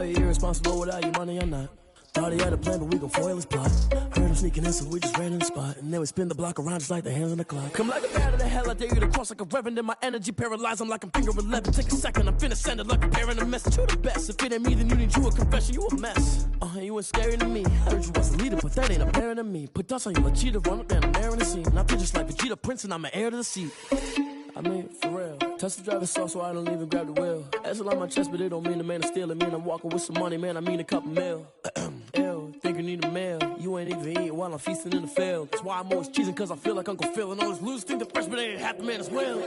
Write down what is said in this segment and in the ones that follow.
Are you irresponsible without your money or not? Thought he had a plan, but we gon' foil his plot. Heard him sneaking in, so we just ran in the spot. And then we spin the block around just like the hands on the clock. Come like a bat of the hell, I dare you to cross like a reverend. In my energy paralyzed, I'm like I'm finger 11. Take a second, I'm finna send it like a parent a message. You the best, if it ain't me, then you need you a confession. You a mess. You ain't scary to me. Heard you was a leader, but that ain't apparent to me. Put dust on you, a cheater, run up down the air in the scene. And I feel just like Vegeta Prince, and I'm an heir to the seat. I mean, for real. Touch the driver's soft so I don't even grab the wheel. That's on my chest, but it don't mean the man is stealing. Man, I'm walking with some money, man, I mean a couple mil. Ew, think you need a meal. You ain't even eating while I'm feasting in the field. That's why I'm always cheesing, cause I feel like Uncle Phil. And all those losers think the freshman ain't half the man as well.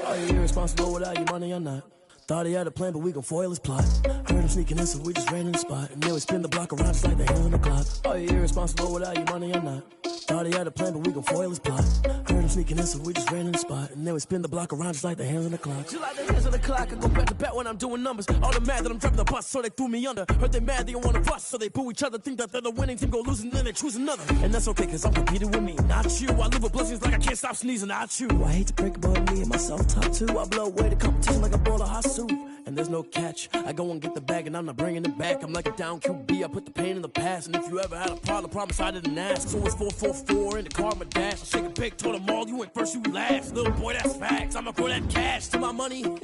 Are you irresponsible without your money or not? Thought he had a plan, but we gon' foil his plot. Heard him sneaking in, so we just ran in the spot. And then we spin the block around just like the hands on the clock. Are you irresponsible without your money or not? Thought he had a plan, but we gon' foil his plot. Heard him sneaking in, so we just ran in the spot. And then we spin the block around just like the hands on the clock. Just like the hands on the clock, I go back to back when I'm doing numbers. All the mad that I'm driving the bus, so they threw me under. Heard they mad, they don't wanna bust, so they boo each other. Think that they're the winning team, go losing, then they choose another. And that's okay, cause I'm competing with me, not you. I live with blessings like I can't stop sneezing, not you. I hate to break it, but me and myself top two. I blow away the competition like a bowl of hot soup. And there's no catch. I go and get the bag and I'm not bringing it back. I'm like a down QB, I put the pain in the past. And if you ever had a problem, promise I didn't ask. So it's 444 in the car, my dash. I shake a big, told them all, you ain't first, you last. Little boy, that's facts. I'ma throw that cash to my money. You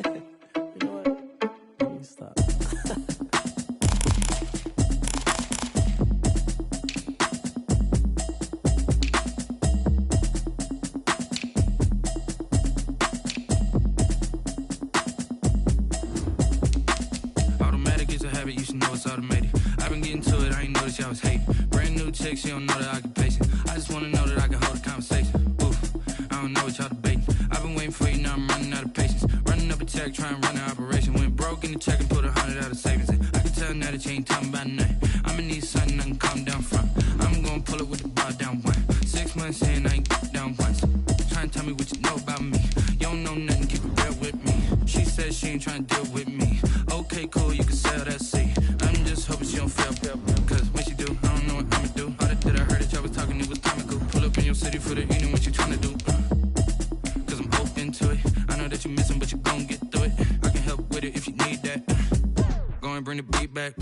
know what? Let me stop. You should know it's automated. I've been getting to it, I ain't noticed y'all was hating. Brand new chick, she don't know the occupation. I just wanna know that I can hold a conversation. Oof, I don't know what y'all debating. I've been waiting for you, now I'm running out of patience. Running up a check, trying to run an operation. Went broke in the check and put 100 out of savings in. I can tell now that you ain't talking about nothing. I'ma need something I can calm down from. I'm gonna pull it with the bar down one. 6 months in, I ain't down once. Trying to tell me what you know about me. You don't know nothing, keep it real with me. She said she ain't trying to deal with me. Okay, cool, you can sell that seat. I'm just hoping she don't fail. Cause when she do, I don't know what I'ma do. All that I heard that y'all was talking, it was comical. Pull up in your city for the evening, what you tryna do? Cause I'm open to it. I know that you missing, but you gon' get through it. I can help with it if you need that. Go and bring the beat back.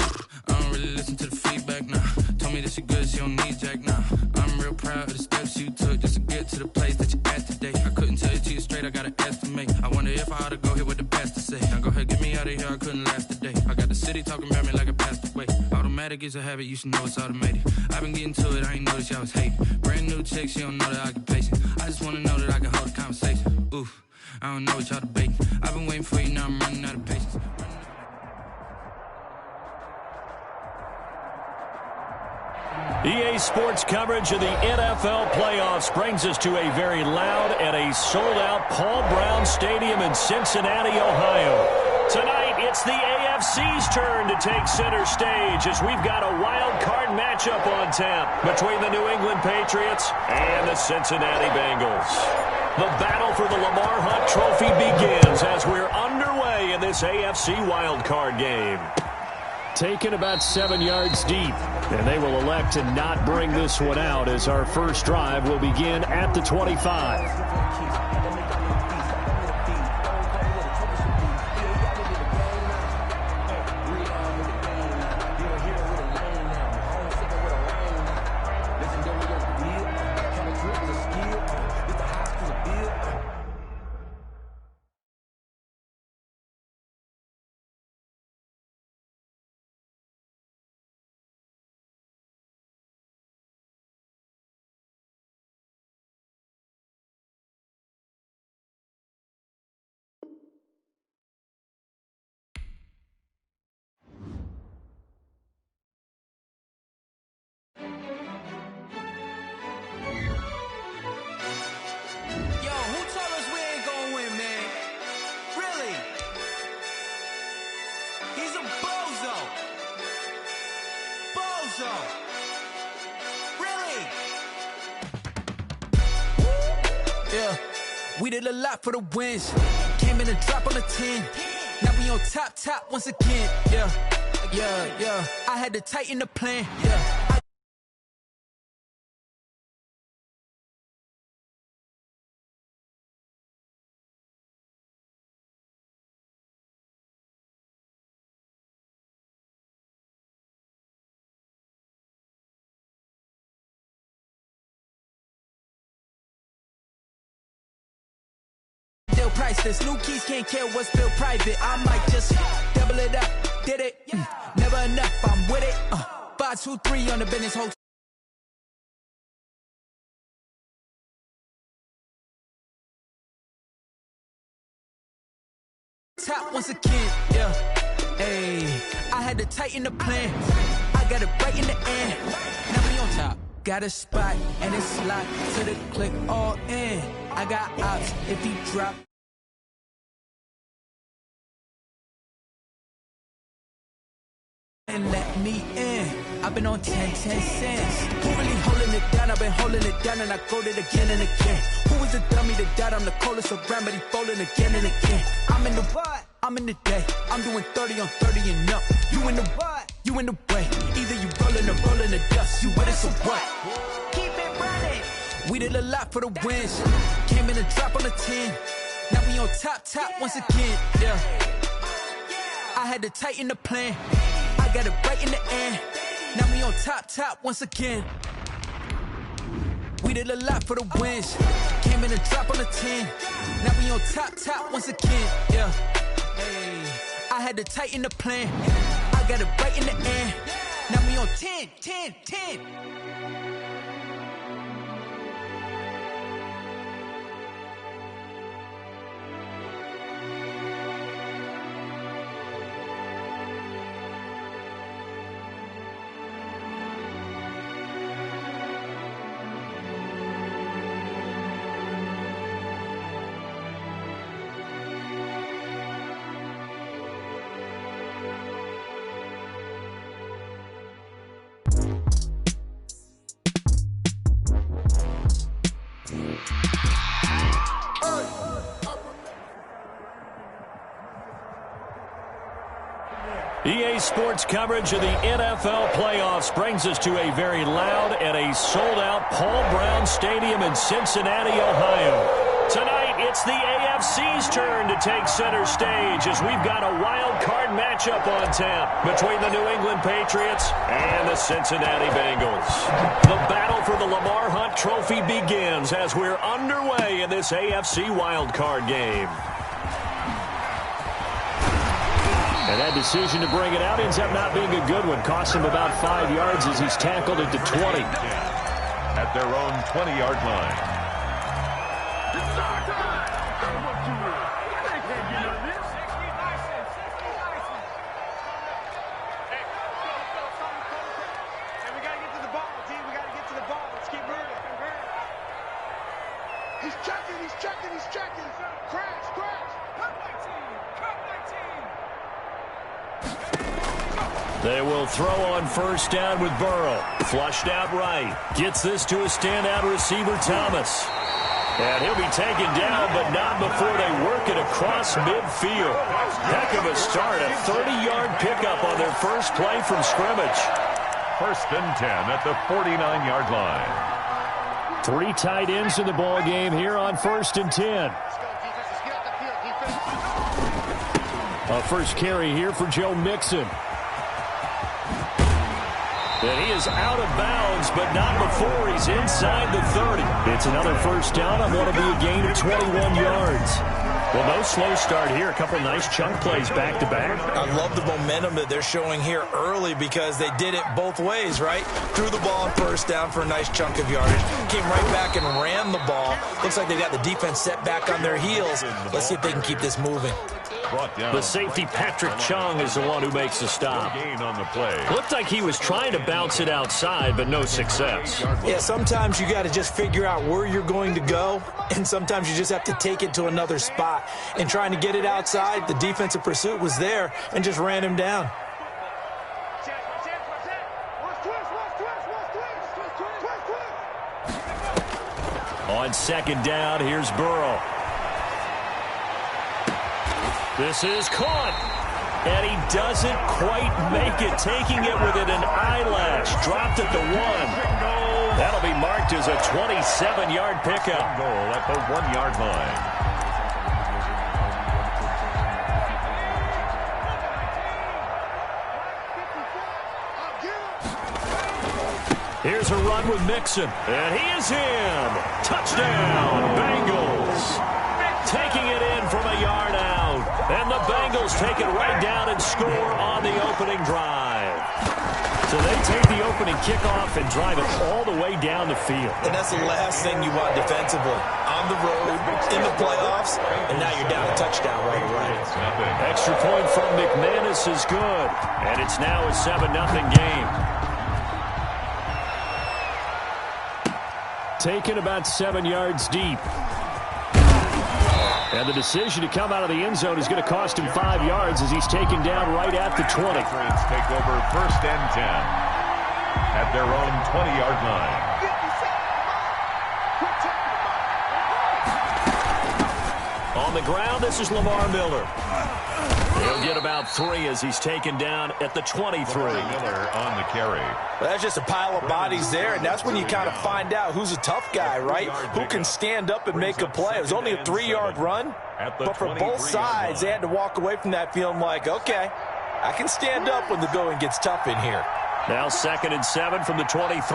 I don't really listen to the feedback, nah. Told me that she good, she don't need jack, nah. I'm real proud of the steps you took just to get to the place that you at today. I couldn't tell you to you straight, I gotta estimate. I wonder if I ought to go here with the best to say. Now go ahead, get me out of here, I couldn't last today. I got the city talking about me like I passed away. Automatic is a habit, you should know it's automated. I've been getting to it, I ain't noticed y'all was hating. Brand new chick, she don't know the occupation. I just wanna know that I can hold a conversation. Oof, I don't know what y'all debating. I've been waiting for you, now I'm running out of patience. EA Sports coverage of the NFL playoffs brings us to a very loud and a sold-out Paul Brown Stadium in Cincinnati, Ohio. Tonight, it's the AFC's turn to take center stage as we've got a wild card matchup on tap between the New England Patriots and the Cincinnati Bengals. The battle for the Lamar Hunt Trophy begins as we're underway in this AFC wild card game. Taken about 7 yards deep, and they will elect to not bring this one out as our first drive will begin at the 25. We did a lot for the wins. Came in and drop on the 10. Now we on top once again. Yeah. I had to tighten the plan. Yeah. still priceless. New keys can't kill what's still private. I might just double it up, did it? Never enough, I'm with it. 5, 2, 3 on the business whole. Top once again, yeah. Hey, I had to tighten the plan. I got it right in the end. Now we on top. Got a spot and it's locked to the click all in. I got ops if he drop. And let me in. I've been on 10 cents. Who really holding it down? I've been holding it down and I go it again and again. Who is the dummy that died? I'm the coldest around, but he folding again and again. I'm in the what? I'm in the day. I'm doing 30 on 30 and up. You in the what? You in the way. Either you rolling or rolling the dust. You with us or what? Keep it running. We did a lot for the wins. Came in and drop on the 10. Now we on top once again. Yeah. I had to tighten the plan. I got it right in the end. Now we on top once again. We did a lot for the wins. Came in and drop on the 10. Now we on top once again. Yeah. Hey, I had to tighten the plan. I got it right in the end. Now we on 10. EA Sports coverage of the NFL playoffs brings us to a very loud and a sold-out Paul Brown Stadium in Cincinnati, Ohio. Tonight, it's the AFC's turn to take center stage as we've got a wild card matchup on tap between the New England Patriots and the Cincinnati Bengals. The battle for the Lamar Hunt Trophy begins as we're underway in this AFC wild card game. And that decision to bring it out ends up not being a good one. Costs him about 5 yards as he's tackled it to 20. At their own 20-yard line. He's checking. Crash. Cut my team. They will throw on first down with Burrow. Flushed out right. Gets this to a standout receiver, Thomas. And he'll be taken down, but not before they work it across midfield. Heck of a start. A 30-yard pickup on their first play from scrimmage. First and 10 at the 49-yard line. 3 tight ends in the ball game here on first and 10. A first carry here for Joe Mixon. And he is out of bounds, but not before he's inside the 30. It's another first down on what will be a gain of 21 yards. Well, no slow start here. A couple nice chunk plays back-to-back. I love the momentum that they're showing here early because they did it both ways, right? Threw the ball on first down for a nice chunk of yardage. Came right back and ran the ball. Looks like they got the defense set back on their heels. Let's see if they can keep this moving. The safety, Patrick Chung, is the one who makes the stop. Gain on the play. Looked like he was trying to bounce it outside, but no success. Yeah, sometimes you got to just figure out where you're going to go, and sometimes you just have to take it to another spot. And trying to get it outside, the defensive pursuit was there and just ran him down. On second down, here's Burrow. This is caught, and he doesn't quite make it, taking it within an eyelash. Dropped at the 1. That'll be marked as a 27-yard pickup. Goal at the 1-yard line. Here's a run with Mixon, and he is in. Touchdown, Bengals. Taking it in Bengals take it right down and score on the opening drive. So they take the opening kickoff and drive it all the way down the field. And that's the last thing you want defensively. On the road, in the playoffs, and now you're down a touchdown right away. Extra point from McManus is good. And it's now a 7-0 game. Taken about 7 yards deep. And the decision to come out of the end zone is going to cost him 5 yards as he's taken down right at the 20. Take over 1st and 10 at their own 20-yard line. On the ground, this is Lamar Miller. He'll get about 3 as he's taken down at the 23. Miller on the carry. Well, that's just a pile of bodies there, and that's when you kind of find out who's a tough guy, right? Who can stand up and make a play. It was only a 3-yard run, but for both sides, they had to walk away from that feeling like, okay, I can stand up when the going gets tough in here. Now 2nd and 7 from the 23.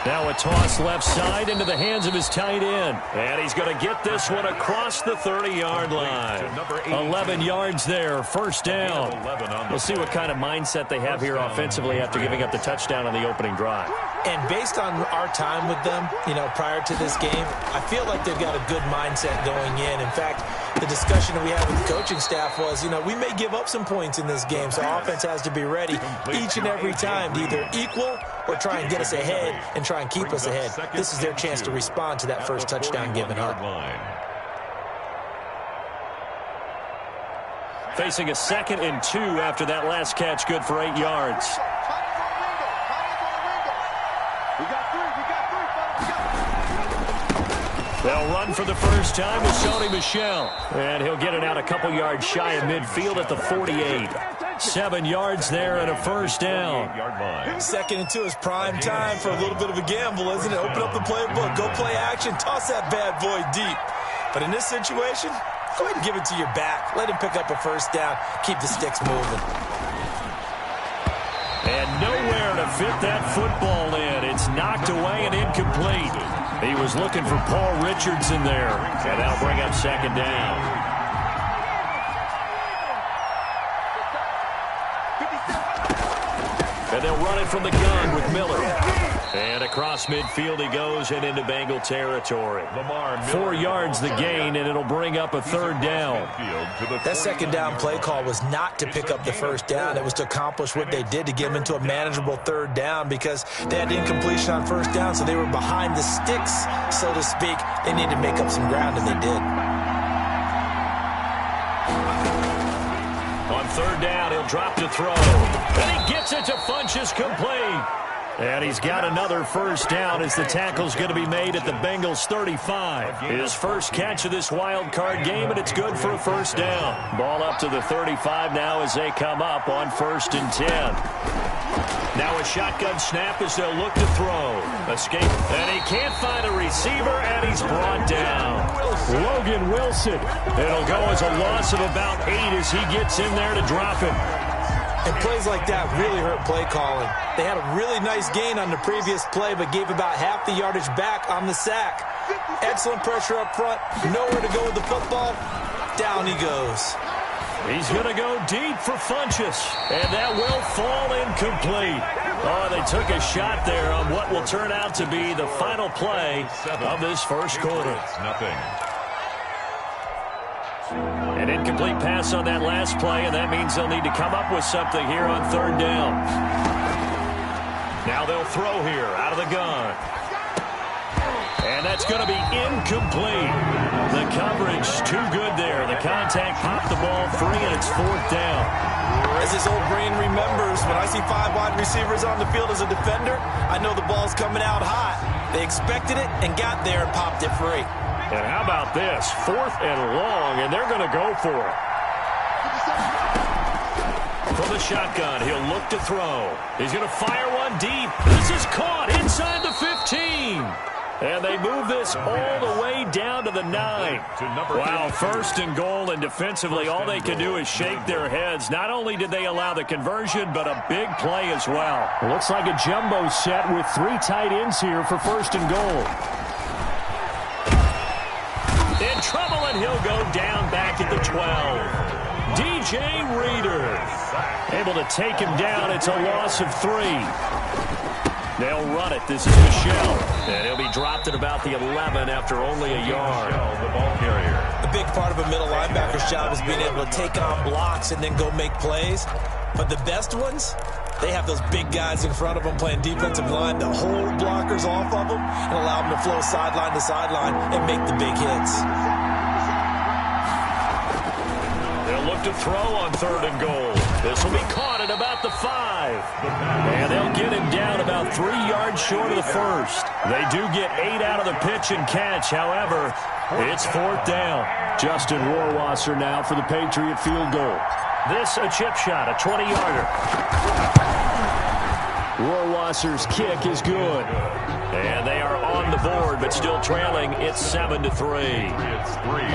Now a toss left side into the hands of his tight end. And he's going to get this one across the 30-yard line. 11 yards there, 1st down. We'll see what kind of mindset they have here offensively after giving up the touchdown on the opening drive. And based on our time with them, prior to this game, I feel like they've got a good mindset going in. In fact, the discussion that we had with the coaching staff was, we may give up some points in this game, so our offense has to be ready each and every time to either equal or try and get us ahead and try and keep us ahead. This is their chance to respond to that first touchdown given up. Facing a 2nd and 2 after that last catch, good for 8 yards. They'll run for the first time with Sony Michel. And he'll get it out a couple yards shy of midfield at the 48. 7 yards there and a 1st down. 2nd and 2 is prime time for a little bit of a gamble, isn't it? Open up the playbook, go play action, toss that bad boy deep. But in this situation, go ahead and give it to your back. Let him pick up a 1st down. Keep the sticks moving. And nowhere to fit that football in. It's knocked away and incomplete. He was looking for Paul Richardson there. And that'll bring up 2nd down. And they'll run it from the gun with Miller. And across midfield he goes and into Bengal territory. 4 yards the gain, and it'll bring up a 3rd down. That 2nd down play call was not to pick up the 1st down. It was to accomplish what they did to get them into a manageable 3rd down because they had incompletion on 1st down, so they were behind the sticks, so to speak. They needed to make up some ground, and they did. On 3rd down, he'll drop to throw. And he gets it to Funchess complete. And he's got another 1st down as the tackle's going to be made at the Bengals 35. His first catch of this wild card game, and it's good for a 1st down. Ball up to the 35 now as they come up on 1st and 10. Now a shotgun snap as they'll look to throw. Escape, and he can't find a receiver, and he's brought down. Logan Wilson. It'll go as a loss of about 8 as he gets in there to drop him. And plays like that really hurt play calling. They had a really nice gain on the previous play, but gave about half the yardage back on the sack. Excellent pressure up front. Nowhere to go with the football. Down he goes. He's going to go deep for Funchess. And that will fall incomplete. Oh, they took a shot there on what will turn out to be the final play of this first quarter. An incomplete pass on that last play, and that means they'll need to come up with something here on 3rd down. Now they'll throw here out of the gun. And that's going to be incomplete. The coverage too good there. The contact popped the ball free, and it's 4th down. As his old brain remembers, when I see 5 wide receivers on the field as a defender, I know the ball's coming out hot. They expected it and got there and popped it free. And how about this? 4th and long, and they're going to go for it. From the shotgun, he'll look to throw. He's going to fire one deep. This is caught inside the 15. And they move this all the way down to the 9. Wow, 1st and goal, and defensively all they can do is shake their heads. Not only did they allow the conversion, but a big play as well. It looks like a jumbo set with 3 tight ends here for 1st and goal. In trouble and he'll go down back at the 12. DJ Reader able to take him down. It's a loss of 3. They'll run it. This is Michel. And he'll be dropped at about the 11 after only a yard. The ball carrier. A big part of a middle linebacker's job is being able to take on blocks and then go make plays. But the best ones, they have those big guys in front of them playing defensive line to hold blockers off of them and allow them to flow sideline to sideline and make the big hits. They'll look to throw on 3rd and goal. This will be caught at about the 5. And they'll get him down about 3 yards short of the first. They do get 8 out of the pitch and catch. However, it's 4th down. Justin Rohrwasser now for the Patriot field goal. This a chip shot, a 20-yarder. Rohrwasser's kick is good. And they are on the board, but still trailing. It's 7-3.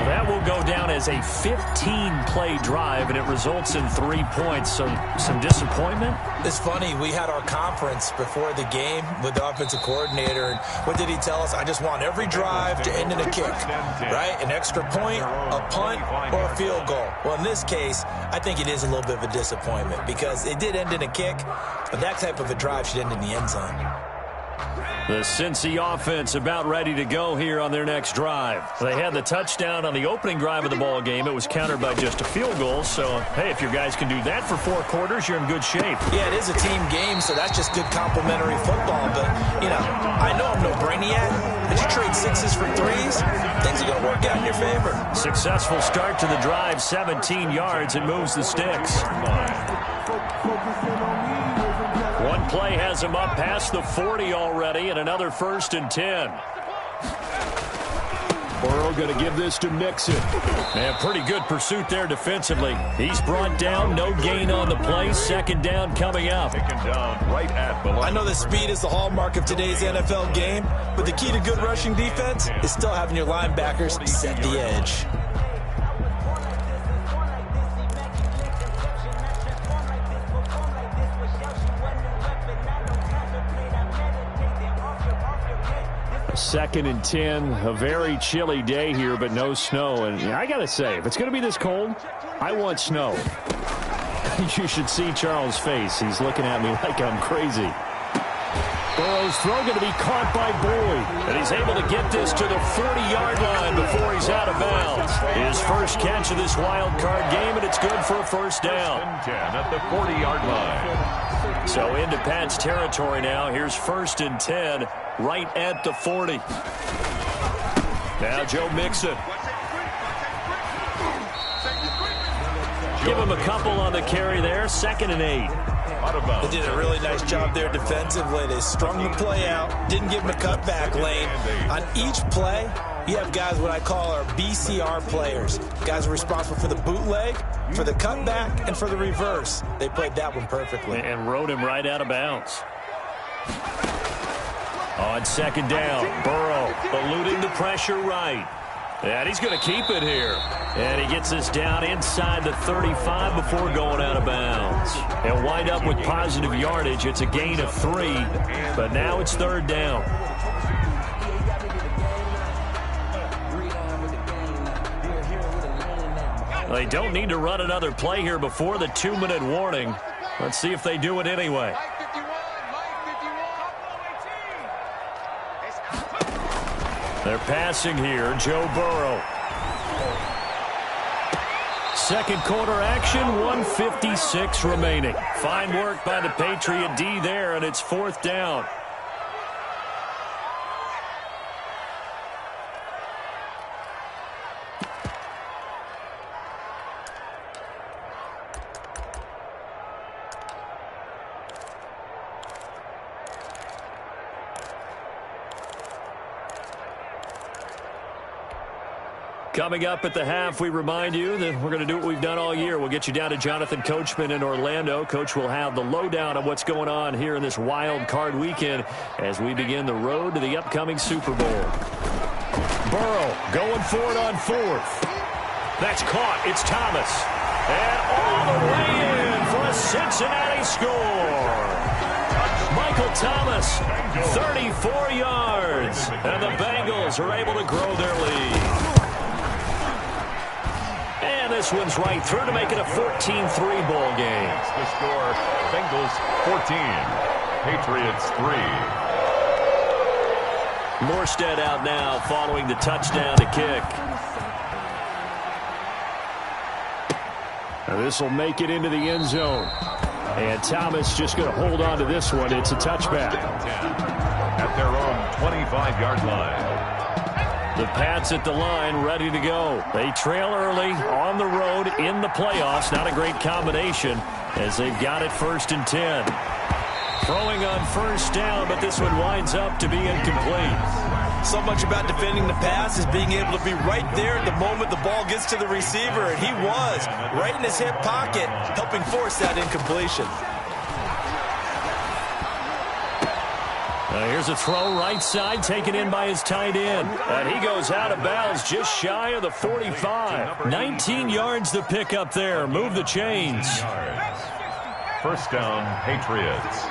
That will go down as a 15-play drive, and it results in 3 points. So some disappointment? It's funny. We had our conference before the game with the offensive coordinator. And what did he tell us? I just want every drive to end in a kick, right? An extra point, a punt, or a field goal. Well, in this case, I think it is a little bit of a disappointment because it did end in a kick, but that type of a drive should end in the end zone. The Cincy offense about ready to go here on their next drive. They had the touchdown on the opening drive of the ball game. It was countered by just a field goal. So, hey, if your guys can do that for 4 quarters, you're in good shape. Yeah, it is a team game, so that's just good complimentary football. But, you know, I know I'm no brainiac, but you trade 6s for 3s, things are going to work out in your favor. Successful start to the drive, 17 yards, and moves the sticks. One play has him up past the 40 already, and another 1st and 10. Burrow going to give this to Mixon. And pretty good pursuit there defensively. He's brought down, no gain on the play. 2nd down coming up. I know that speed is the hallmark of today's NFL game, but the key to good rushing defense is still having your linebackers set the edge. Second and 10, a very chilly day here, but no snow. And I got to say, if it's going to be this cold, I want snow. You should see Charles' face. He's looking at me like I'm crazy. Burrow's throw going to be caught by Boyd. And he's able to get this to the 40-yard line before he's out of bounds. His first catch of this wild card game, and it's good for a 1st down. 10 at the 40-yard line. So into Pat's territory now. Here's 1st and 10 right at the 40. Now Joe Mixon. Give him a couple on the carry there. 2nd and 8. They did a really nice job there defensively. They strung the play out, didn't give him a cutback lane. On each play, you have guys what I call our BCR players. Guys are responsible for the bootleg, for the cutback, and for the reverse. They played that one perfectly. And rode him right out of bounds. On 2nd down, Burrow eluding the pressure right. And he's going to keep it here. And he gets us down inside the 35 before going out of bounds. They'll wind up with positive yardage. It's a gain of 3, but now it's 3rd down. They don't need to run another play here before the 2-minute warning. Let's see if they do it anyway. They're passing here, Joe Burrow. 2nd quarter action, 1:56 remaining. Fine work by the Patriot D there, and it's 4th down. Coming up at the half, we remind you that we're going to do what we've done all year. We'll get you down to Jonathan Coachman in Orlando. Coach will have the lowdown on what's going on here in this wild card weekend as we begin the road to the upcoming Super Bowl. Burrow going for it on 4th. That's caught. It's Thomas. And all the way in for a Cincinnati score. Michael Thomas, 34 yards. And the Bengals are able to grow their lead. And this one's right through to make it a 14-3 ball game. That's the score. Bengals 14, Patriots 3. Morstead out now following the touchdown to kick. This will make it into the end zone. And Thomas just going to hold on to this one. It's a touchback. At their own 25-yard line. The Pats at the line, ready to go. They trail early on the road in the playoffs. Not a great combination as they've got it 1st and 10. Throwing on 1st down, but this one winds up to be incomplete. So much about defending the pass is being able to be right there at the moment the ball gets to the receiver, and he was right in his hip pocket, helping force that incompletion. Here's a throw right side, taken in by his tight end. And he goes out of bounds just shy of the 45. 19 yards to pick up there. Move the chains. 1st down, Patriots.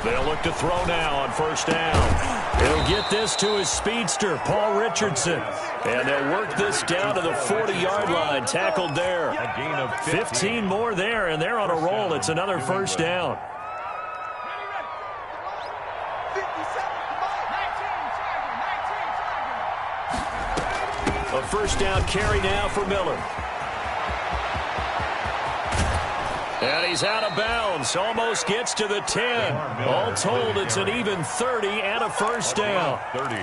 They'll look to throw now on 1st down. He'll get this to his speedster, Paul Richardson. And they'll work this down to the 40-yard line, tackled there. A gain of 15 more there, and they're on a roll. It's another 1st down. A 1st down carry now for Miller. And he's out of bounds. Almost gets to the 10. All told, it's an even 30 and a 1st down.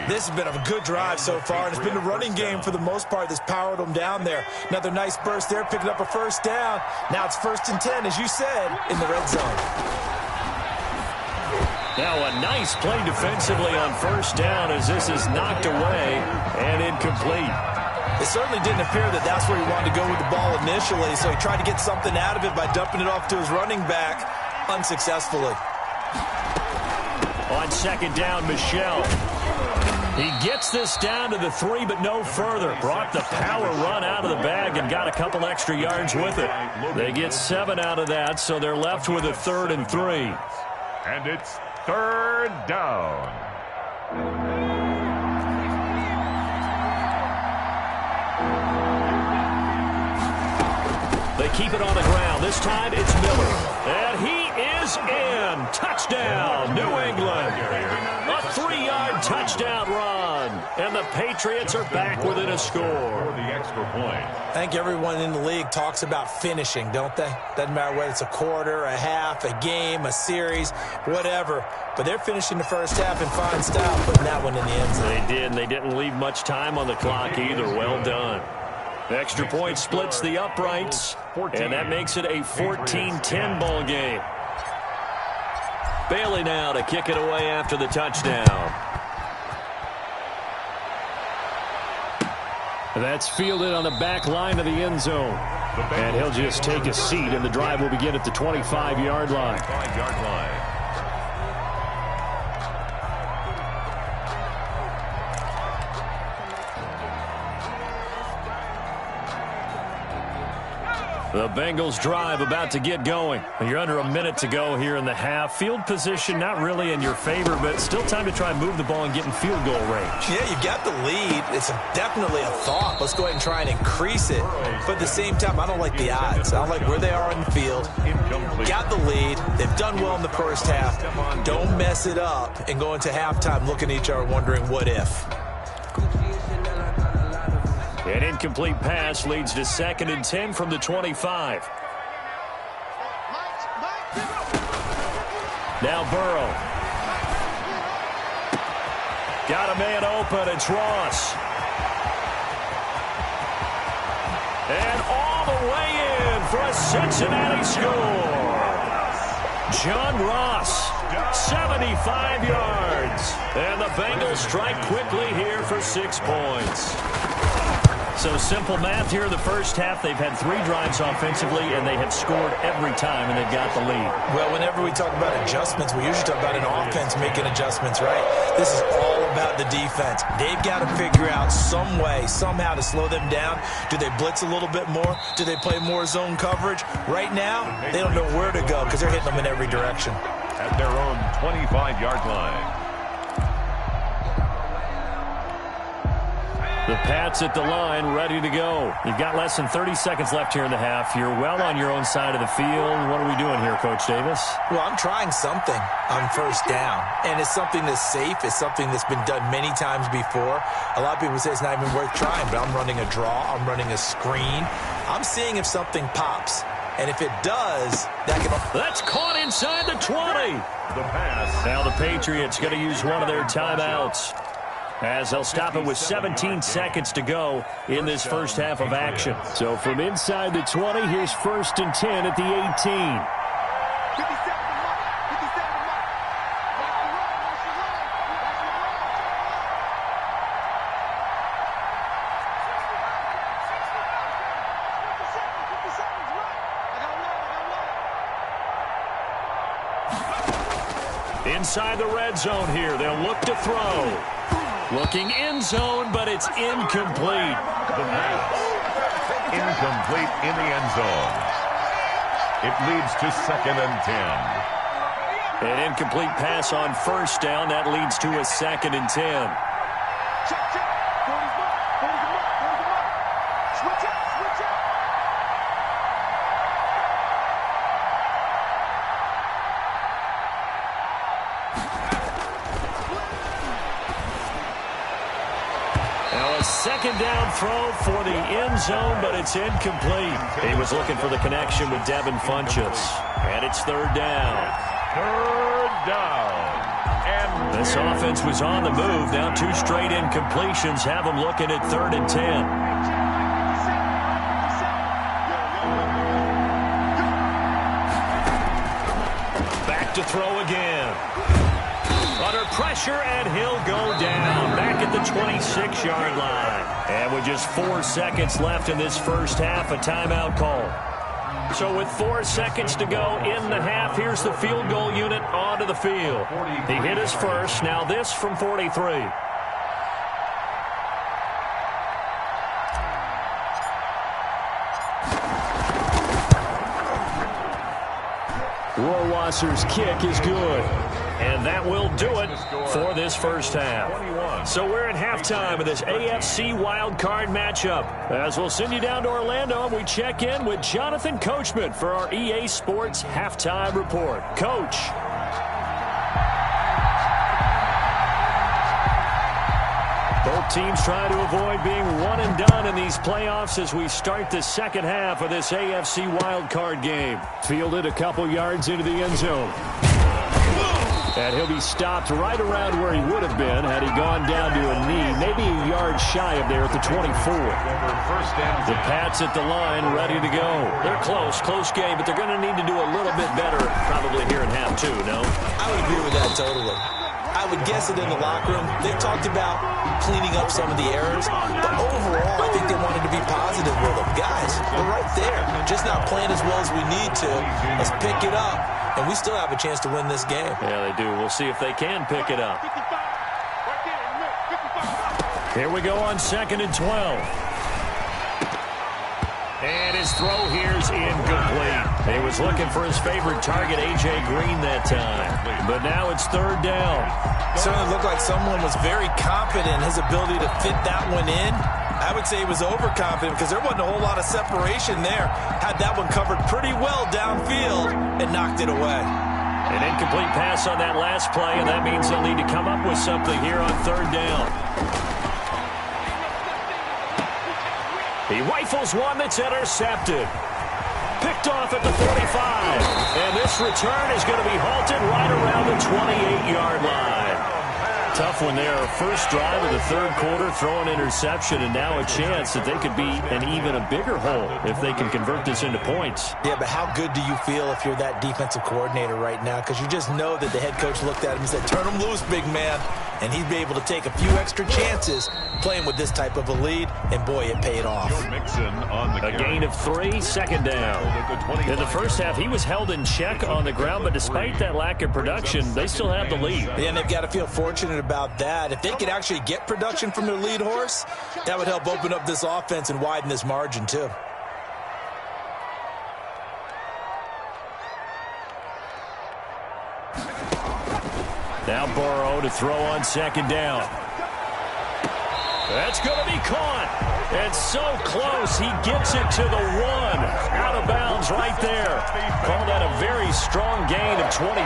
This has been a good drive so far, and it's been the running game for the most part that's powered them down there. Another nice burst there, picking up a 1st down. Now it's 1st and 10, as you said, in the red zone. Now a nice play defensively on 1st down as this is knocked away and incomplete. It certainly didn't appear that that's where he wanted to go with the ball initially, so he tried to get something out of it by dumping it off to his running back unsuccessfully. On 2nd down, Michel. He gets this down to the 3, but no further. Brought the power run out of the bag and got a couple extra yards with it. They get 7 out of that, so they're left with a 3rd and 3. And it's 3rd down. They keep it on the ground. This time it's Miller. And he is in. Touchdown, New England. A 3-yard touchdown run. And the Patriots are back within a score. For the extra point. I think everyone in the league talks about finishing, don't they? Doesn't matter whether it's a quarter, a half, a game, a series, whatever. But they're finishing the 1st half in fine style, putting that one in the end zone. They did, and they didn't leave much time on the clock either. Well done. The extra point splits the uprights, and that makes it a 14-10 ball game. Bailey now to kick it away after the touchdown. That's fielded on the back line of the end zone. And he'll just take a seat, and the drive will begin at the 25-yard line. 25-yard line. The Bengals drive about to get going. You're under a minute to go here in the half. Field position not really in your favor, but still time to try and move the ball and get in field goal range. Yeah, you got the lead. It's definitely a thought. Let's go ahead and try and increase it. But at the same time, I don't like the odds. I don't like where they are in the field. Got the lead. They've done well in the 1st half. Don't mess it up and go into halftime looking at each other wondering what if. An incomplete pass leads to 2nd and 10 from the 25. Now Burrow. Got a man open. It's Ross. And all the way in for a Cincinnati score. John Ross, 75 yards. And the Bengals strike quickly here for 6 points. So simple math here in the first half. They've had 3 drives offensively, and they have scored every time, and they've got the lead. Well, whenever we talk about adjustments, we usually talk about an offense making adjustments, right? This is all about the defense. They've got to figure out some way, somehow to slow them down. Do they blitz a little bit more? Do they play more zone coverage? Right now, they don't know where to go because they're hitting them in every direction. At their own 25-yard line. The Pats at the line, ready to go. You've got less than 30 seconds left here in the half. You're well on your own side of the field. What are we doing here, Coach Davis? Well, I'm trying something on first down, and it's something that's safe. It's something that's been done many times before. A lot of people say it's not even worth trying, but I'm running a draw. I'm running a screen. I'm seeing if something pops, and if it does, that can... That's caught inside the 20. The pass. Now the Patriots going to use one of their timeouts, as they'll stop it with 17 seconds to go in this first half of action. So from inside the 20, here's 1st and 10 at the 18. Inside the red zone here, they'll look to throw. Looking end zone, but it's incomplete. The pass. Incomplete in the end zone. It leads to 2nd and 10. An incomplete pass on first down. That leads to a 2nd and 10. Second down throw for the end zone, but it's incomplete. He was looking for the connection with Devin Funchess. And it's 3rd down. 3rd down. And this offense was on the move. Now 2 straight incompletions have them looking at 3rd and 10. Back to throw again. Under pressure, and he'll go down back at the 26-yard line. And with just 4 seconds left in this first half, a timeout call. So with 4 seconds to go in the half, here's the field goal unit onto the field. He hit his first. Now this from 43. Rohrwasser's kick is good. And that will do it for this first half. So we're at halftime of this AFC wildcard matchup. As we'll send you down to Orlando, and we check in with Jonathan Coachman for our EA Sports Halftime Report. Coach. Both teams trying to avoid being one and done in these playoffs as we start the second half of this AFC wildcard game. Fielded a couple yards into the end zone. And he'll be stopped right around where he would have been had he gone down to a knee, maybe a yard shy of there at the 24. The Pats at the line, ready to go. They're close game, but they're going to need to do a little bit better probably here in half 2, no? I would agree with that totally. I would guess it in the locker room. They've talked about cleaning up some of the errors, but overall, I think they wanted to be positive with them. Guys, we're right there. Just not playing as well as we need to. Let's pick it up, and we still have a chance to win this game. Yeah, they do. We'll see if they can pick it up. Here we go on 2nd and 12. And his throw here's incomplete. He was looking for his favorite target, A.J. Green, that time. But now it's 3rd down. Certainly looked like someone was very confident in his ability to fit that one in. I would say he was overconfident because there wasn't a whole lot of separation there. Had that one covered pretty well downfield and knocked it away. An incomplete pass on that last play, and that means they'll need to come up with something here on 3rd down. He rifles one that's intercepted. Picked off at the 45. And this return is going to be halted right around the 28-yard line. tough one there. First drive of the third quarter, throw an interception, and now a chance that they could be an even a bigger hole if they can convert this into points. Yeah, but how good do you feel if you're that defensive coordinator right now? Because you just know that the head coach looked at him and said, turn him loose, big man. And he'd be able to take a few extra chances playing with this type of a lead, and boy, it paid off. A gain of 3, second down. In the first half, he was held in check on the ground, but despite that lack of production, they still have the lead. Yeah, and they've got to feel fortunate about that. If they could actually get production from their lead horse, that would help open up this offense and widen this margin, too. Now Burrow to throw on second down. That's going to be caught. And so close, he gets it to the 1. Out of bounds right there. Call that a very strong gain of 24.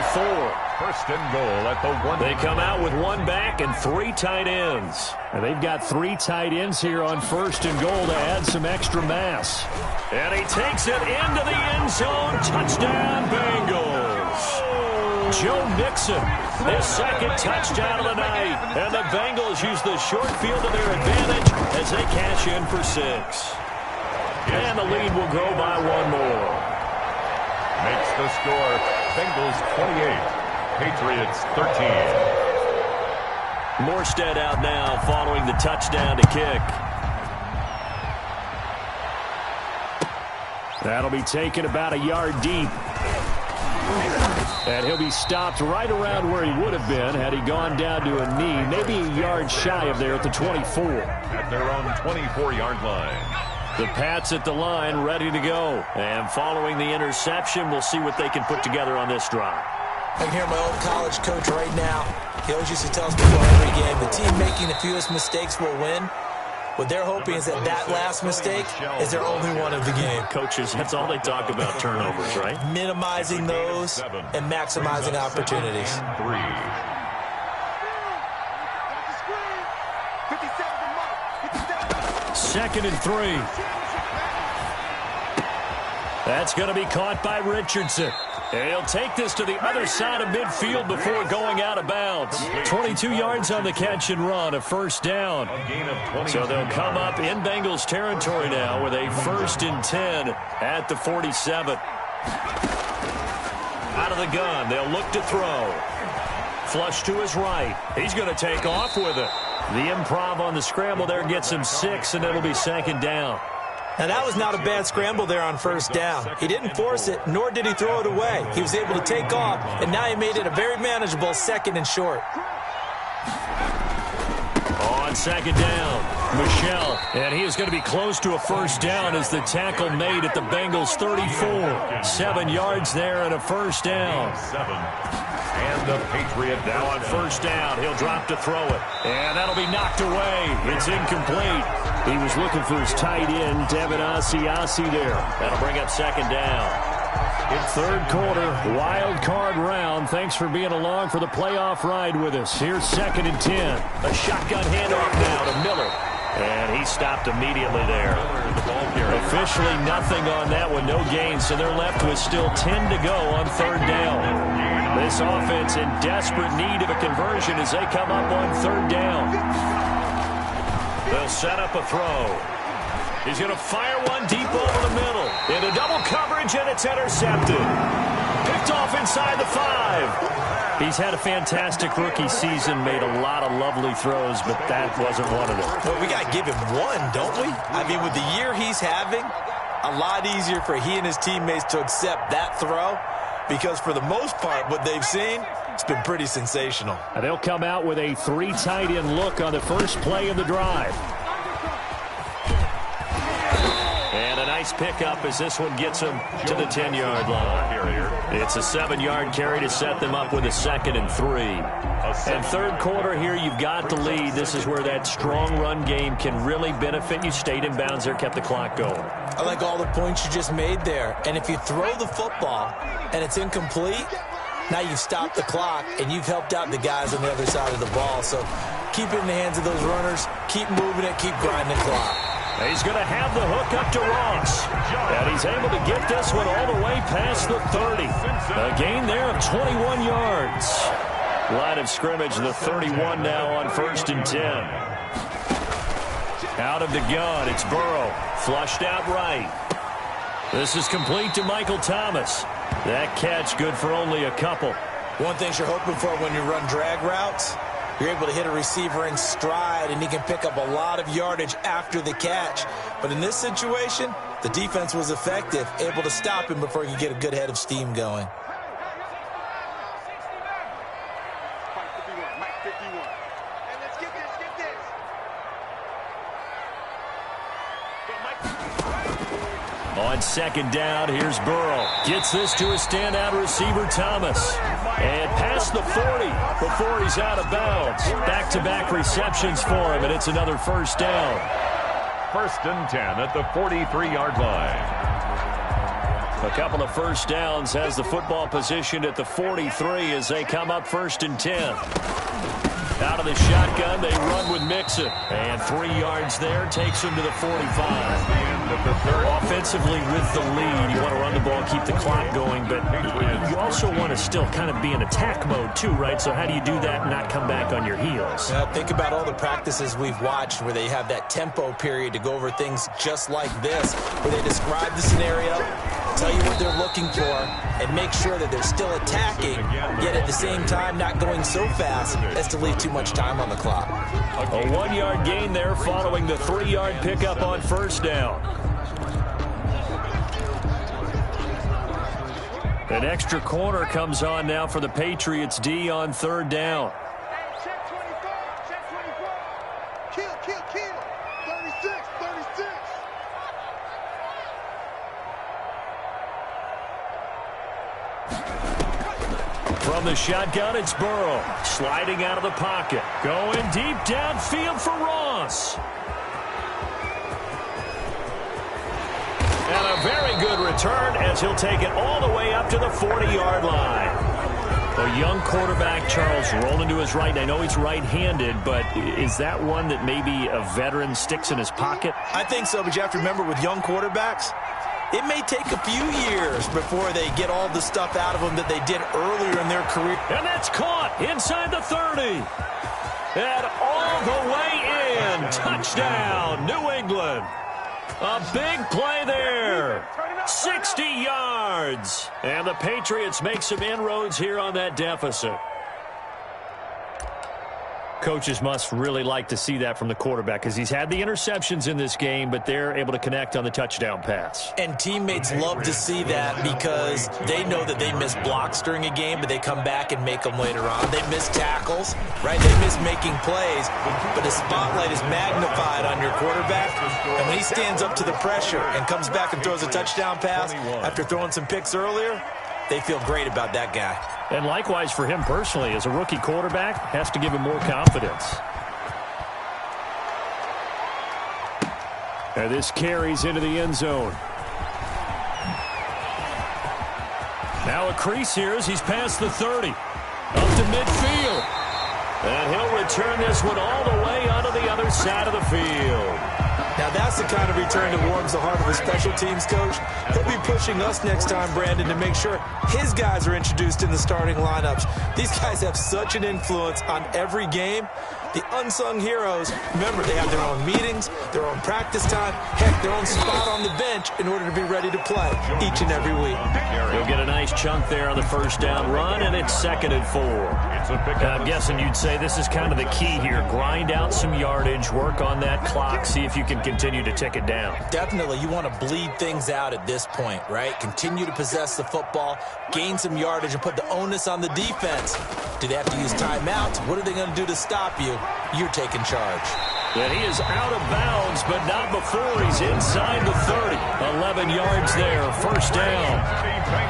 First and goal at the 1. They come out with 1 back and 3 tight ends. And they've got 3 tight ends here on first and goal to add some extra mass. And he takes it into the end zone. Touchdown, Bengals. Joe Mixon, his second touchdown of the night. And the Bengals use the short field to their advantage as they cash in for 6. And the lead will grow by 1 more. Makes the score Bengals 28, Patriots 13. Morstead out now following the touchdown to kick. That'll be taken about a yard deep. And he'll be stopped right around where he would have been had he gone down to a knee, maybe a yard shy of there at the 24. At their own 24-yard line. The Pats at the line ready to go. And following the interception, we'll see what they can put together on this drive. I can hear my old college coach right now. He always used to tell us before every game, the team making the fewest mistakes will win. What they're hoping is that last mistake is their only one of the game. Coaches, that's all they talk about, turnovers, right? Minimizing those and maximizing opportunities. 3. Second and 3. That's going to be caught by Richardson. And he'll take this to the other side of midfield before going out of bounds. 22 yards on the catch and run, a first down. So they'll come up in Bengals territory now with a 1st and 10 at the 47. Out of the gun, they'll look to throw. Flush to his right. He's going to take off with it. The improv on the scramble there gets him 6, and it'll be second down. Now, that was not a bad scramble there on first down. He didn't force it, nor did he throw it away. He was able to take off, and now he made it a very manageable 2nd and short. On second down, Michel. And he is going to be close to a first down as the tackle made at the Bengals 34. 7 yards there and a first down. 7. And the Patriot now on first down. He'll drop to throw it. And that'll be knocked away. It's incomplete. He was looking for his tight end, Devin Asiasi there. That'll bring up second down. Third quarter, wild card round. Thanks for being along for the playoff ride with us. Here's 2nd and 10. A shotgun handoff now to Miller. And he stopped immediately there. Officially nothing on that one, no gain. So they're left with still 10 to go on third down. This offense in desperate need of a conversion as they come up on third down. They'll set up a throw. He's going to fire one deep over the middle. Into double coverage, and it's intercepted. Picked off inside the 5. He's had a fantastic rookie season, made a lot of lovely throws, but that wasn't one of them. Well, we got to give him one, don't we? I mean, with the year he's having, a lot easier for he and his teammates to accept that throw because for the most part, what they've seen, it's been pretty sensational. And they'll come out with a 3 tight end look on the first play of the drive. And a nice pickup as this one gets him to the 10-yard line. It's a 7-yard carry to set them up with a 2nd and 3. And third quarter here, you've got the lead. This is where that strong run game can really benefit you. Stayed in bounds there, kept the clock going. I like all the points you just made there. And if you throw the football and it's incomplete, now you've stopped the clock and you've helped out the guys on the other side of the ball. So keep it in the hands of those runners. Keep moving it. Keep grinding the clock. He's going to have the hook up to Ross. And he's able to get this one all the way past the 30. A gain there of 21 yards. Line of scrimmage, the 31 now on 1st and 10. Out of the gun, it's Burrow. Flushed out right. This is complete to Michael Thomas. That catch good for only a couple. One thing you're hoping for when you run drag routes, you're able to hit a receiver in stride, and he can pick up a lot of yardage after the catch. But in this situation, the defense was effective, able to stop him before he could get a good head of steam going. On 2nd down, here's Burrow. Gets this to a standout receiver, Thomas. And past the 40 before he's out of bounds. Back-to-back receptions for him, and it's another 1st down. 1st and 10 at the 43-yard line. A couple of 1st downs has the football positioned at the 43 as they come up 1st and 10. Out of the shotgun, they run with Mixon. And 3 yards there takes him to the 45. Offensively with the lead, you want to run the ball, keep the clock going, but you also want to still kind of be in attack mode too, right? So how do you do that and not come back on your heels? Think about all the practices we've watched where they have that tempo period to go over things just like this, where they describe the scenario, tell you what they're looking for, and make sure that they're still attacking, yet at the same time not going so fast as to leave too much time on the clock. A 1-yard gain there following the 3-yard pickup on 1st down. An extra corner comes on now for the Patriots D on 3rd down. Check 24, check 24. Kill. 36. From the shotgun, it's Burrow. Sliding out of the pocket. Going deep downfield for Ross. And a very good return as he'll take it all the way up to the 40-yard line. A young quarterback, Charles, rolling to his right. And I know he's right-handed, but is that one that maybe a veteran sticks in his pocket? I think so, but you have to remember with young quarterbacks, it may take a few years before they get all the stuff out of them that they did earlier in their career. And that's caught inside the 30. And all the way in. Touchdown, New England. A big play there. 60 yards. And the Patriots make some inroads here on that deficit. Coaches must really like to see that from the quarterback because he's had the interceptions in this game, but they're able to connect on the touchdown pass. And teammates love to see that because they know that they miss blocks during a game, but they come back and make them later on. They miss tackles, right? They miss making plays, but the spotlight is magnified on your quarterback. And when he stands up to the pressure and comes back and throws a touchdown pass after throwing some picks earlier, they feel great about that guy. And likewise for him personally, as a rookie quarterback, has to give him more confidence. And this carries into the end zone. Now a crease here as he's past the 30. Up to midfield. And he'll return this one all the way onto the other side of the field. Now that's the kind of return that warms the heart of a special teams coach. He'll be pushing us next time, Brandon, to make sure his guys are introduced in the starting lineups. These guys have such an influence on every game. The unsung heroes, remember, they have their own meetings, their own practice time, heck, their own spot on the bench in order to be ready to play each and every week. He'll get a nice chunk there on the 1st down run, and it's 2nd and 4. I'm guessing you'd say this is kind of the key here. Grind out some yardage, work on that clock, see if you can continue to tick it down. Definitely, you want to bleed things out at this point, right? Continue to possess the football, gain some yardage, and put the onus on the defense. Do they have to use timeouts? What are they going to do to stop you? You're taking charge. And he is out of bounds, but not before he's inside the 30. 11 yards there, 1st down.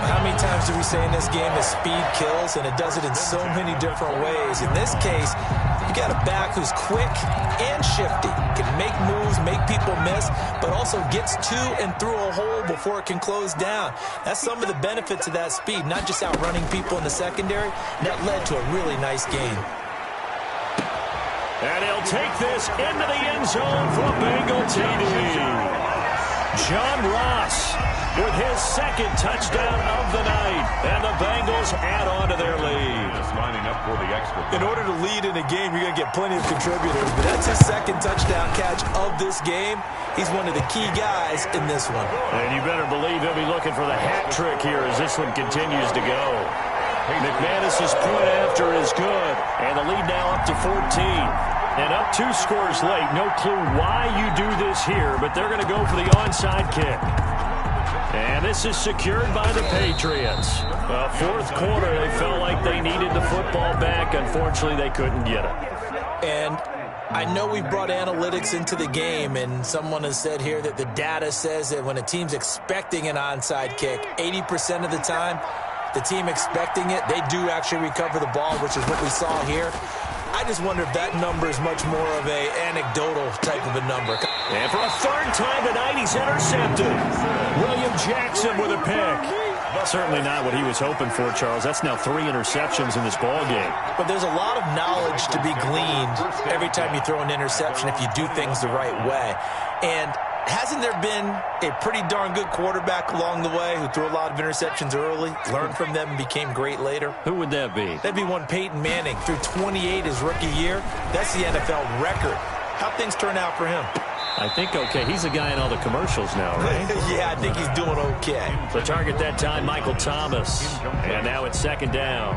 How many times do we say in this game that speed kills, and it does it in so many different ways? In this case, you got a back who's quick and shifty, can make moves, make people miss, but also gets to and through a hole before it can close down. That's some of the benefits of that speed, not just outrunning people in the secondary. That led to a really nice game. And he'll take this into the end zone for a Bengal TD. John Ross with his 2nd touchdown of the night. And the Bengals add on to their lead. Just lining up for the extra point. In order to lead in a game, you're going to get plenty of contributors, but that's his second touchdown catch of this game. He's one of the key guys in this one. And you better believe he'll be looking for the hat trick here as this one continues to go. McManus's point after is good, and the lead now up to 14. And up 2 scores late. No clue why you do this here, but they're going to go for the onside kick. And this is secured by the Patriots. Well, fourth quarter, they felt like they needed the football back. Unfortunately, they couldn't get it. And I know we brought analytics into the game, and someone has said here that the data says that when a team's expecting an onside kick, 80% of the time, the team expecting it, they do actually recover the ball, which is what we saw here. I just wonder if that number is much more of an anecdotal type of a number. And for a third time tonight, he's intercepted. William Jackson with a pick. Certainly not what he was hoping for, Charles. That's now 3 interceptions in this ball game. But there's a lot of knowledge to be gleaned every time you throw an interception if you do things the right way. And hasn't there been a pretty darn good quarterback along the way who threw a lot of interceptions early, learned from them, and became great later? Who would that be? That'd be one Peyton Manning. Threw 28 his rookie year. That's the NFL record. How'd things turn out for him? I think okay. He's a guy in all the commercials now, right? Yeah, I think he's doing okay. The target that time, Michael Thomas. And now it's second down.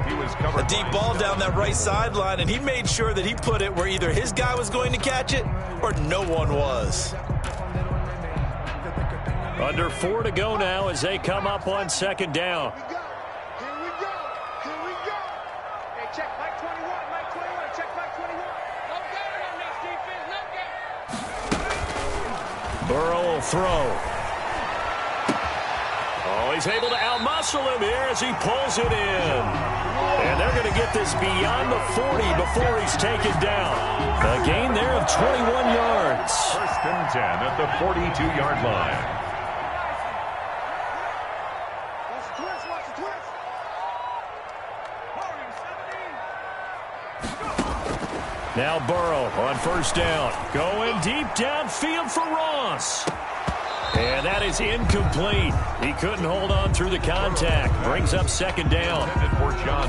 A deep ball down that right sideline, and he made sure that he put it where either his guy was going to catch it or no one was. Under 4 to go now as they come up on second down. Here we go. Here we go. Hey, check Mike 21. Mike 21. Check Mike 21. No gain on this defense. No gain. Burrow will throw. Oh, he's able to outmuscle him here as he pulls it in. And they're going to get this beyond the 40 before he's taken down. A gain there of 21 yards. First and 10 at the 42-yard line. Now Burrow on first down. Going deep downfield for Ross. And that is incomplete. He couldn't hold on through the contact. Brings up second down.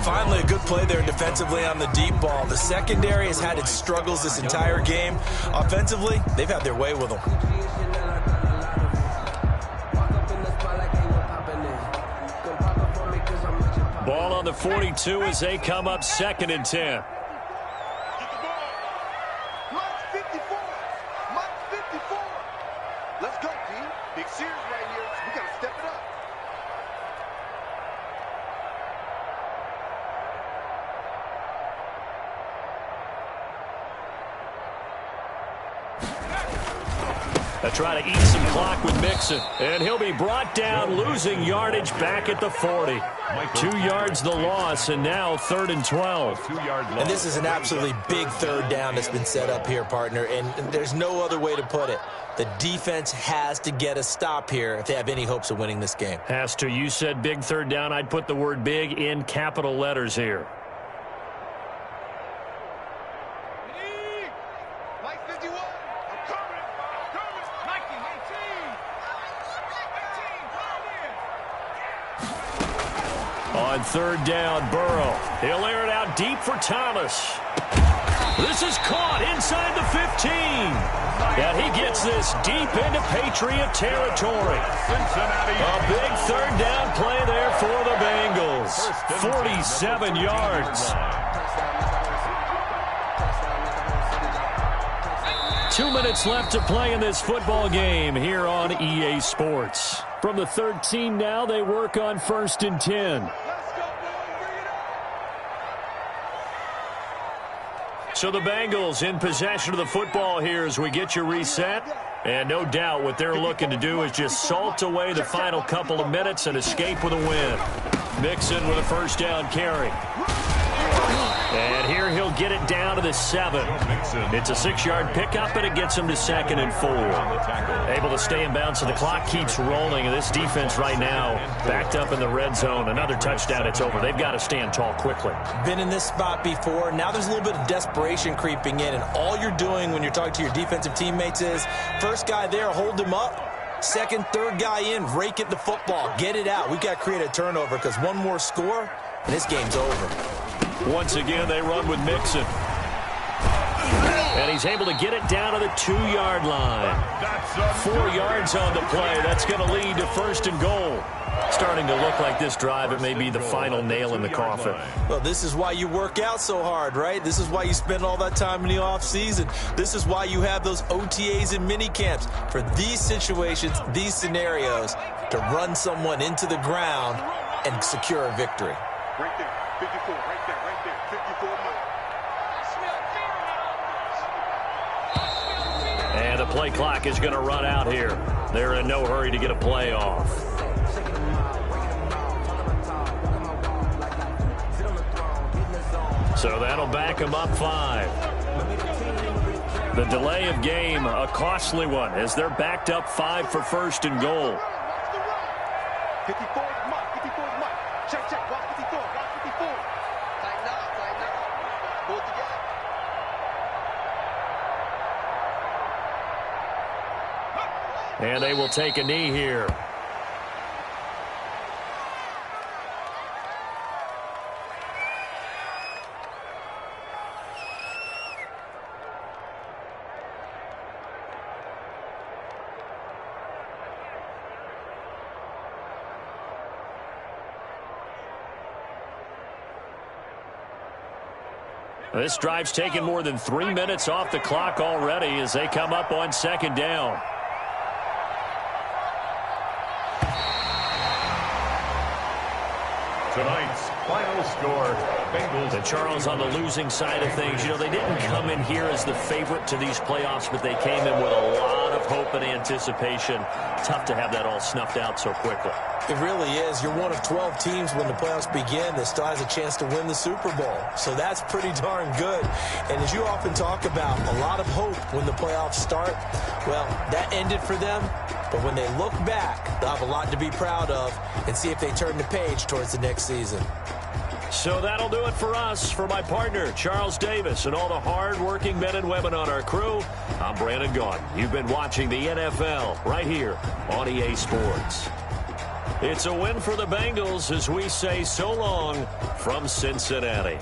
Finally, a good play there defensively on the deep ball. The secondary has had its struggles this entire game. Offensively, they've had their way with them. Ball on the 42 as they come up second and 10. Let's go, team. Big series right here. We got to step it up. They try to eat some clock with Mixon. And he'll be brought down, losing yardage back at the 40. 2 yards the loss, and now 3rd and 12. And this is an absolutely big third down that's been set up here, partner, and there's no other way to put it. The defense has to get a stop here if they have any hopes of winning this game. Has to. You said big third down. I'd put the word big in capital letters here. Mike 51. I'm coming. Mikey 18. On third down, Burrow. He'll air it out deep for Thomas. This is caught inside the 15. And he gets this deep into Patriot territory. A big third down play there for the Bengals. 47 yards. 2 minutes left to play in this football game here on EA Sports. From the 13 now, they work on 1st and 10. So the Bengals in possession of the football here as we get you reset. And no doubt what they're looking to do is just salt away the final couple of minutes and escape with a win. Mixon with a first down carry. And here he'll get it down to the 7. It's a 6-yard pickup, and it gets him to 2nd and 4. Able to stay in bounds, so the clock keeps rolling. And this defense right now backed up in the red zone. Another touchdown, it's over. They've got to stand tall quickly. Been in this spot before. Now there's a little bit of desperation creeping in, and all you're doing when you're talking to your defensive teammates is first guy there, hold him up. Second, third guy in, rake at the football. Get it out. We've got to create a turnover because one more score, and this game's over. Once again, they run with Mixon. And he's able to get it down to the 2-yard line. 4 yards on the play. That's going to lead to 1st and goal. Starting to look like this drive, it may be the final nail in the coffin. Well, this is why you work out so hard, right? This is why you spend all that time in the offseason. This is why you have those OTAs and mini camps for these situations, these scenarios, to run someone into the ground and secure a victory. Right there, 54, right there, 54 miles. And the play clock is going to run out here. They're in no hurry to get a play off. So that'll back them up 5. The delay of game, a costly one, as they're backed up 5 for 1st and goal. 54 is Mike, 54 is Mike. Check, watch 54, watch 54. Tighten up. Hold together. And they will take a knee here. This drive's taken more than 3 minutes off the clock already as they come up on 2nd down. Tonight's final score, Bengals. And Charles, on the losing side of things, you know, they didn't come in here as the favorite to these playoffs, but they came in with a lot of hope and anticipation. Tough to have that all snuffed out so quickly. It really is. You're one of 12 teams when the playoffs begin that still has a chance to win the Super Bowl. So that's pretty darn good. And as you often talk about, a lot of hope when the playoffs start. Well, that ended for them. But when they look back, they'll have a lot to be proud of and see if they turn the page towards the next season. So that'll do it for us. For my partner, Charles Davis, and all the hard-working men and women on our crew, I'm Brandon Gaudin. You've been watching the NFL right here on EA Sports. It's a win for the Bengals as we say so long from Cincinnati.